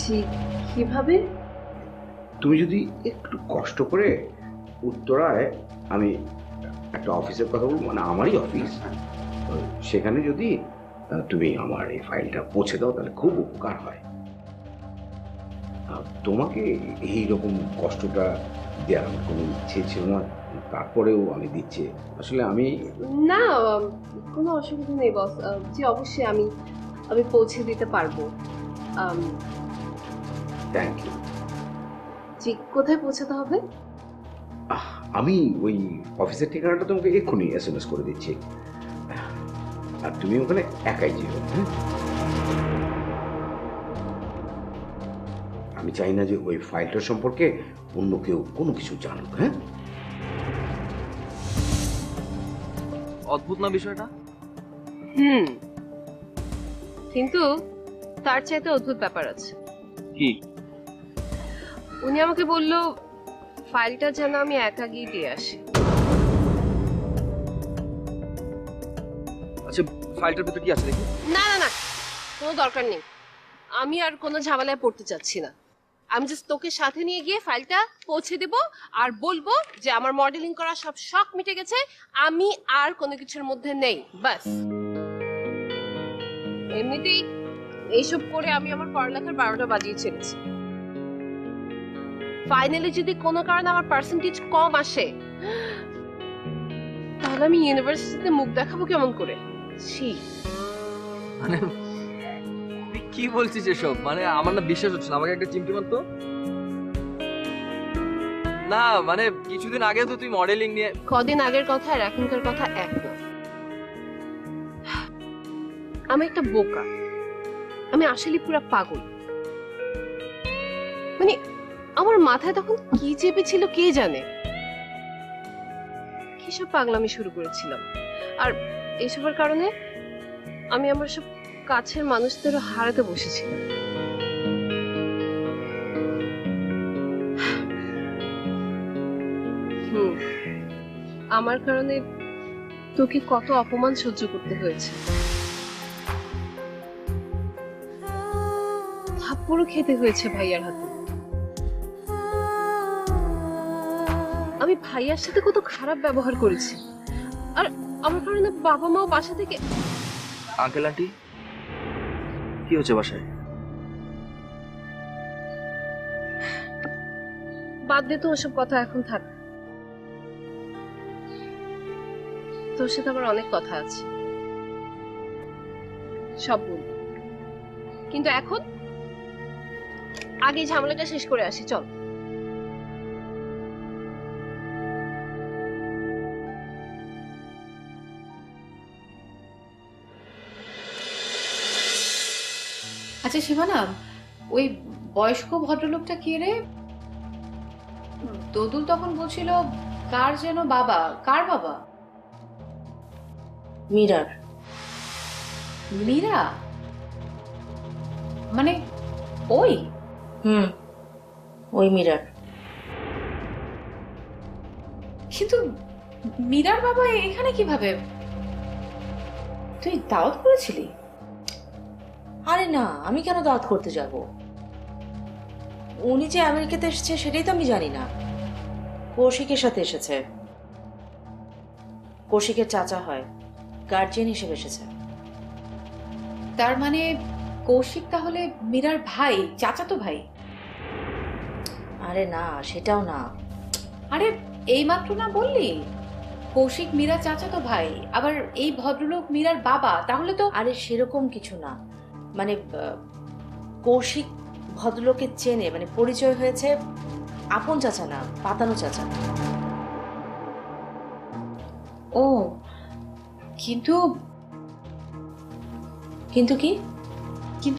জি, কিভাবে? তুমি যদি একটু কষ্ট করে উত্তরায়, আমি একটা অফিসের কথা বলবো, মানে আমারই অফিস, তো সেখানে যদি তুমি আমার এই ফাইলটা পৌঁছে দাও তাহলে খুব উপকার হয়। তোমাকে এইরকম কষ্টটা দেওয়ার আমার কোনো ইচ্ছে ছিল না, তারপরেও আমি দিচ্ছি। আসলে আমি না, কোনো অসুবিধা নেই বস। জি অবশ্যই আমি আমি পৌঁছে দিতে পারবো। আম, থ্যাংক ইউ। জি, কোথায় পৌঁছাতে হবে? আমি ওই অফিসের ঠিকানাটা তোমাকে এক্ষুনি SMS করে দিচ্ছি, আর তুমি ওখানে একাই যেও। হ্যাঁ, আমি চাই না যে ওই ফাইলটা সম্পর্কে অন্য কেউ কোনো কিছু জানুক। হ্যাঁ, অদ্ভুত না বিষয়টা? হুম, কিন্তু তার চাইতে অদ্ভুত ব্যাপার আছে। কি? উনি আমাকে বলল ফাইলটা যেন আমি একা গিয়ে দিয়ে আসি। আচ্ছা, ফাইলটার ভিতর কি আছে দেখি। না না না, কোনো দরকার নেই। আমি আর কোনো ঝামেলায় পড়তে চাচ্ছি না। আমি জাস্ট তোকে সাথে নিয়ে গিয়ে ফাইলটা পৌঁছে দেব আর বলবো যে আমার মডেলিং করা সব শখ মিটে গেছে, আমি আর কোনো কিছুর মধ্যে নেই, বাস। এমনিতেই এইসব করে আমি আমার পড়ালেখার 12টা বাজিয়ে ছেড়েছি। ফাইনালি যদি কোনো কারণে আমার পার্সেন্টেজ কম আসে, তাহলে আমি ইউনিভার্সিটিতে মুখ দেখাবো কেমন করে? ছি। মানে তুই কি বলছিস এসব? মানে আমার না বিশ্বাস হচ্ছে না। আমাকে একটা চিমটি মারতো। না মানে কিছুদিন আগে তো তুই মডেলিং নিয়ে। কদিন আগের কথা আর এখনকার কথা এক না। আমি একটা বোকা, আমি আসলে পুরো পাগল। মানে আমার মাথায় তখন কি চেপেছিল কে জানে, কিসব পাগলামি শুরু করেছিলাম। আর এইসবের কারণে আমি আমার সব কাছের মানুষদেরও হারাতে বসেছিলাম। হুম, আমার কারণে তোকে কত অপমান সহ্য করতে হয়েছে, থাপ্পড়ও খেতে হয়েছে ভাইয়ার হাতে। আমি ভাইয়ার সাথে কত খারাপ ব্যবহার করেছি, আর আমার কারণে বাবা মাও বাসা থেকে। আঙ্কেল আন্টি কি হচ্ছে বাসায়? বাদ দে তো ওসব কথা, এখন থাক। তোর সাথে আমার অনেক কথা আছে, সব বলবো, কিন্তু এখন আগে ঝামেলাটা শেষ করে আসি, চল। আচ্ছা শিবানা, ওই বয়স্ক ভদ্রলোকটা কে রে? দোদুল তখন বলছিল কার যেন বাবা। কার বাবা? মীরার। মীরা? মানে ওই? ওই মীরার। কিন্তু মীরার বাবা এখানে কিভাবে? তুই দাওয়াত করেছিলি? আরে না, আমি কেন দাওয়াত করতে যাব? উনি যে আমেরিকাতে এসেছে সেটাই তো আমি জানি না। কৌশিকের সাথে এসেছে, কৌশিকের চাচা হয়, গার্জিয়ান হিসেবে এসেছে। তার মানে কৌশিক তাহলে মীরার ভাই, চাচাতো ভাই? আরে না, সেটাও না। আরে এইমাত্র না বললি কৌশিক মীরা চাচাতো ভাই, আবার এই ভদ্রলোক মীরার বাবা, তাহলে তো। আরে সেরকম কিছু না, মানে কৌশিক ভদ্রলোকের চেনে, মানে পরিচয় হয়েছে, আপন চাচা না, পাতানো চাচা। ও, কিন্তু কিন্তু কি?